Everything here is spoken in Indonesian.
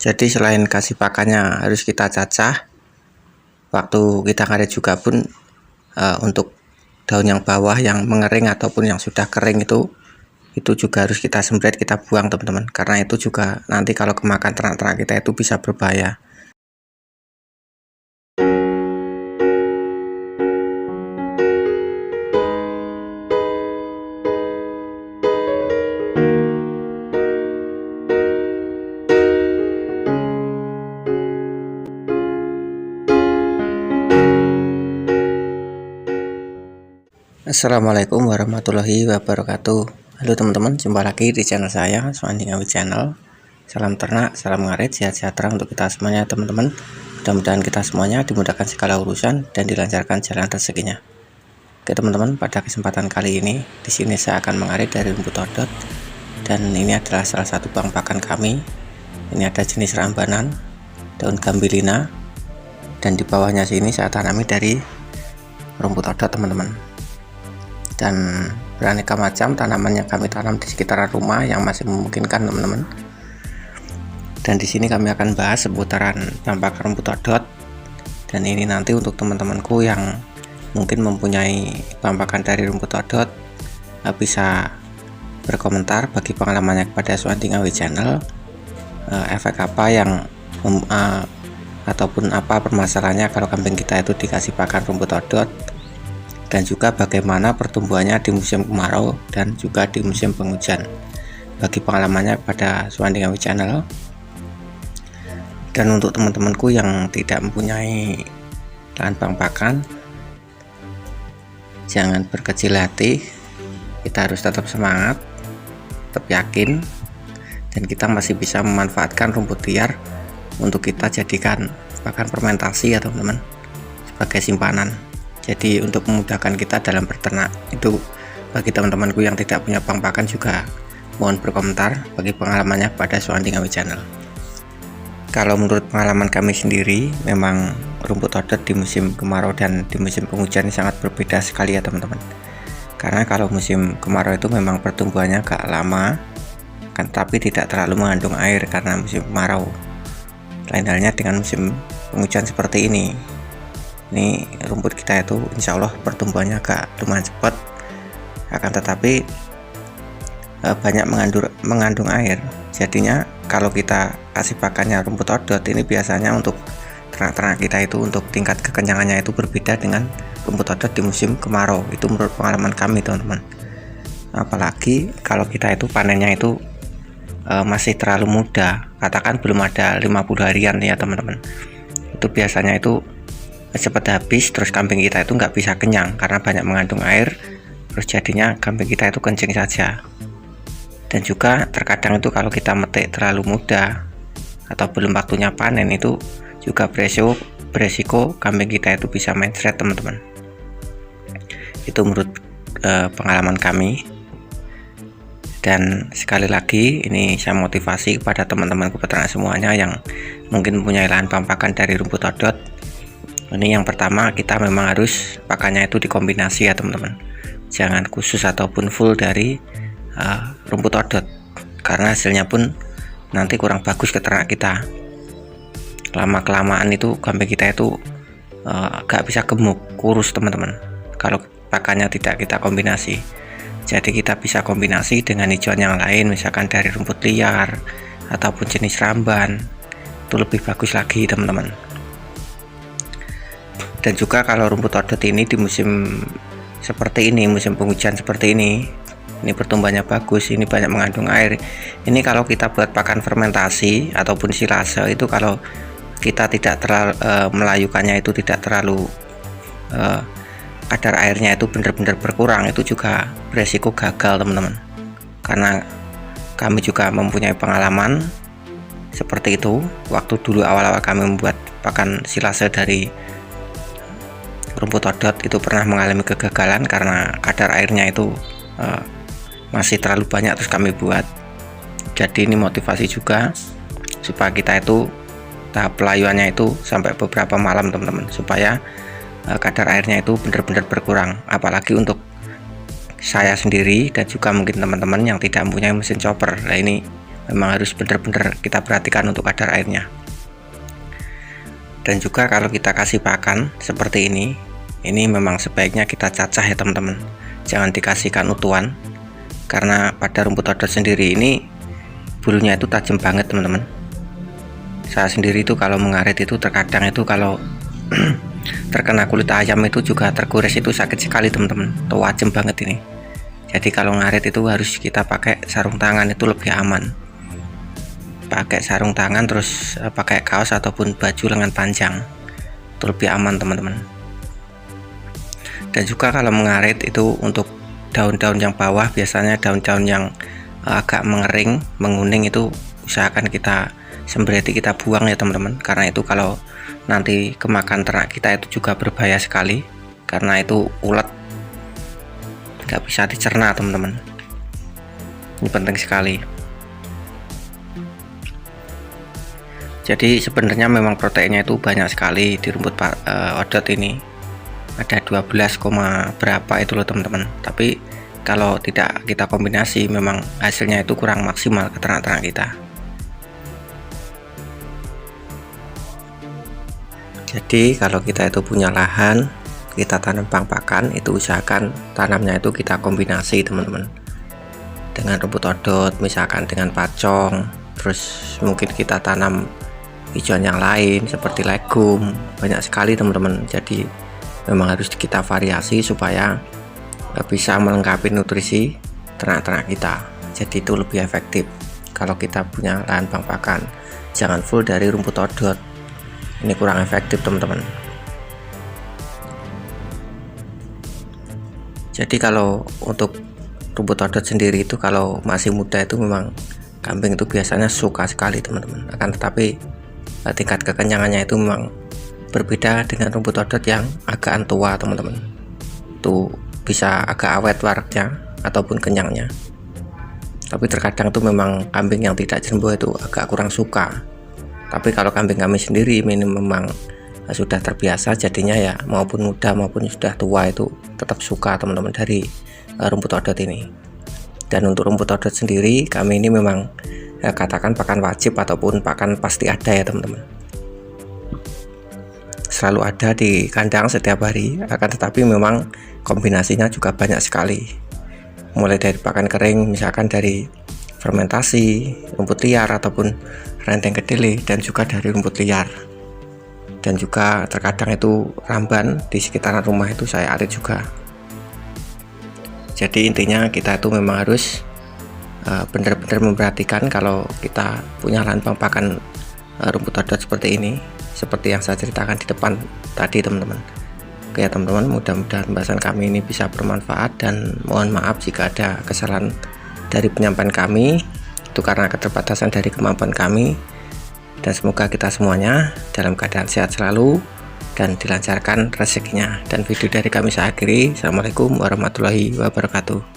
Jadi selain kasih pakannya harus kita cacah, waktu kita ngarit juga pun untuk daun yang bawah yang mengering ataupun yang sudah kering itu juga harus kita sembret, kita buang teman-teman, karena itu juga nanti kalau kemakan ternak-ternak kita itu bisa berbahaya. Assalamualaikum warahmatullahi wabarakatuh. Halo teman-teman, jumpa lagi di channel saya, Suandi Ngawi Channel. Salam ternak, salam ngarit, sehat sejahtera untuk kita semuanya teman-teman. Mudah-mudahan kita semuanya dimudahkan segala urusan dan dilancarkan jalan rezekinya. Oke teman-teman, pada kesempatan kali ini di sini saya akan mengarit dari rumput odot, dan ini adalah salah satu bang pakan kami. Ini ada jenis rambanan, daun gambilina, dan di bawahnya sini saya tanami dari rumput odot teman-teman. Dan beraneka macam tanamannya kami tanam di sekitaran rumah yang masih memungkinkan teman-teman. Dan di sini kami akan bahas seputaran pakan rumput odot. Dan ini nanti untuk teman-temanku yang mungkin mempunyai pakan dari rumput odot bisa berkomentar bagi pengalamannya kepada Suandi Ngawi Channel, efek apa yang ataupun apa permasalahannya kalau kambing kita itu dikasih pakan rumput odot, dan juga bagaimana pertumbuhannya di musim kemarau dan juga di musim penghujan bagi pengalamannya pada Suandi Ngawi Channel. Dan untuk teman-temanku yang tidak mempunyai lahan bang pakan, jangan berkecil hati, kita harus tetap semangat, tetap yakin, dan kita masih bisa memanfaatkan rumput liar untuk kita jadikan pakan fermentasi ya teman-teman, sebagai simpanan. Jadi untuk memudahkan kita dalam berternak itu, bagi teman-temanku yang tidak punya bang pakan juga mohon berkomentar bagi pengalamannya pada Suandi Ngawi Channel. Kalau menurut pengalaman kami sendiri, memang rumput odot di musim kemarau dan di musim penghujan ini sangat berbeda sekali ya teman-teman. Karena kalau musim kemarau itu memang pertumbuhannya agak lama, kan, tapi tidak terlalu mengandung air karena musim kemarau. Lain halnya dengan musim penghujan seperti ini. Ini rumput kita itu insya Allah pertumbuhannya agak lumayan cepat, akan tetapi banyak mengandung air. Jadinya kalau kita kasih pakannya rumput odot ini, biasanya untuk ternak-ternak kita itu untuk tingkat kekenyangannya itu berbeda dengan rumput odot di musim kemarau. Itu menurut pengalaman kami teman-teman. Apalagi kalau kita itu panennya itu masih terlalu muda, katakan belum ada 50 harian ya teman-teman. Itu biasanya itu cepat habis, terus kambing kita itu nggak bisa kenyang karena banyak mengandung air, terus jadinya kambing kita itu kencing saja. Dan juga terkadang itu kalau kita metik terlalu muda atau belum waktunya panen, itu juga beresiko kambing kita itu bisa mencret teman-teman. Itu menurut pengalaman kami. Dan sekali lagi ini saya motivasi kepada teman-temanku peternak semuanya yang mungkin mempunyai lahan pakan dari rumput odot. Ini yang pertama, kita memang harus pakannya itu dikombinasi ya teman-teman, jangan khusus ataupun full dari rumput odot, karena hasilnya pun nanti kurang bagus ke ternak kita. Lama-kelamaan itu kambing kita itu gak bisa gemuk, kurus teman-teman, kalau pakannya tidak kita kombinasi. Jadi kita bisa kombinasi dengan hijauan yang lain, misalkan dari rumput liar ataupun jenis ramban, itu lebih bagus lagi teman-teman. Dan juga kalau rumput odot ini di musim seperti ini, musim penghujan seperti ini pertumbuhannya bagus, ini banyak mengandung air. Ini kalau kita buat pakan fermentasi ataupun silase, itu kalau kita tidak terlalu melayukannya itu tidak terlalu kadar airnya itu benar-benar berkurang, itu juga beresiko gagal teman-teman. Karena kami juga mempunyai pengalaman seperti itu waktu dulu awal-awal kami membuat pakan silase dari rumput odot, itu pernah mengalami kegagalan karena kadar airnya itu masih terlalu banyak terus kami buat. Jadi ini motivasi juga supaya kita itu tahap pelayuannya itu sampai beberapa malam teman-teman, supaya kadar airnya itu benar-benar berkurang. Apalagi untuk saya sendiri dan juga mungkin teman-teman yang tidak mempunyai mesin chopper. Nah ini memang harus benar-benar kita perhatikan untuk kadar airnya. Dan juga kalau kita kasih pakan seperti ini memang sebaiknya kita cacah ya teman-teman, jangan dikasihkan utuhan, karena pada rumput odot sendiri ini bulunya itu tajam banget teman-teman. Saya sendiri itu kalau mengarit itu terkadang itu kalau terkena kulit ayam itu juga tergores itu sakit sekali teman-teman, tajam banget ini. Jadi kalau ngarit itu harus kita pakai sarung tangan, itu lebih aman. Pakai sarung tangan terus pakai kaos ataupun baju lengan panjang, itu lebih aman teman-teman. Dan juga kalau mengarit itu untuk daun-daun yang bawah, biasanya daun-daun yang agak mengering, menguning itu usahakan kita sembreti, kita buang ya teman-teman, karena itu kalau nanti kemakan ternak kita itu juga berbahaya sekali, karena itu ulet nggak bisa dicerna teman-teman. Ini penting sekali. Jadi sebenarnya memang proteinnya itu banyak sekali di rumput odot ini, ada 12, berapa itu loh teman-teman. Tapi kalau tidak kita kombinasi memang hasilnya itu kurang maksimal ke ternak-ternak kita. Jadi kalau kita itu punya lahan, kita tanam pang pakan, itu usahakan tanamnya itu kita kombinasi teman-teman, dengan rumput odot, misalkan dengan pacong, terus mungkin kita tanam hijauan yang lain seperti legum, banyak sekali teman-teman. Jadi memang harus kita variasi supaya bisa melengkapi nutrisi ternak-ternak kita. Jadi itu lebih efektif kalau kita punya lahan pang pakan, jangan full dari rumput odot, ini kurang efektif teman-teman. Jadi kalau untuk rumput odot sendiri itu kalau masih muda itu memang kambing itu biasanya suka sekali teman-teman, akan tetapi tingkat kekenyangannya itu memang berbeda dengan rumput odot yang agak tua teman-teman. Itu bisa agak awet waraknya ataupun kenyangnya, tapi terkadang itu memang kambing yang tidak jembo itu agak kurang suka. Tapi kalau kambing kami sendiri ini memang sudah terbiasa, jadinya ya maupun muda maupun sudah tua itu tetap suka teman-teman dari rumput odot ini. Dan untuk rumput odot sendiri kami ini memang katakan pakan wajib ataupun pakan pasti ada ya teman-teman, selalu ada di kandang setiap hari. Akan tetapi memang kombinasinya juga banyak sekali, mulai dari pakan kering, misalkan dari fermentasi, rumput liar ataupun renteng kedelai, dan juga dari rumput liar, dan juga terkadang itu ramban di sekitaran rumah itu saya arit juga. Jadi intinya kita itu memang harus benar-benar memperhatikan kalau kita punya lahan pang pakan rumput odot seperti ini, seperti yang saya ceritakan di depan tadi teman-teman. Oke ya teman-teman, mudah-mudahan pembahasan kami ini bisa bermanfaat, dan mohon maaf jika ada kesalahan dari penyampaian kami, itu karena keterbatasan dari kemampuan kami. Dan semoga kita semuanya dalam keadaan sehat selalu dan dilancarkan rezekinya. Dan video dari kami saya akhiri. Assalamualaikum warahmatullahi wabarakatuh.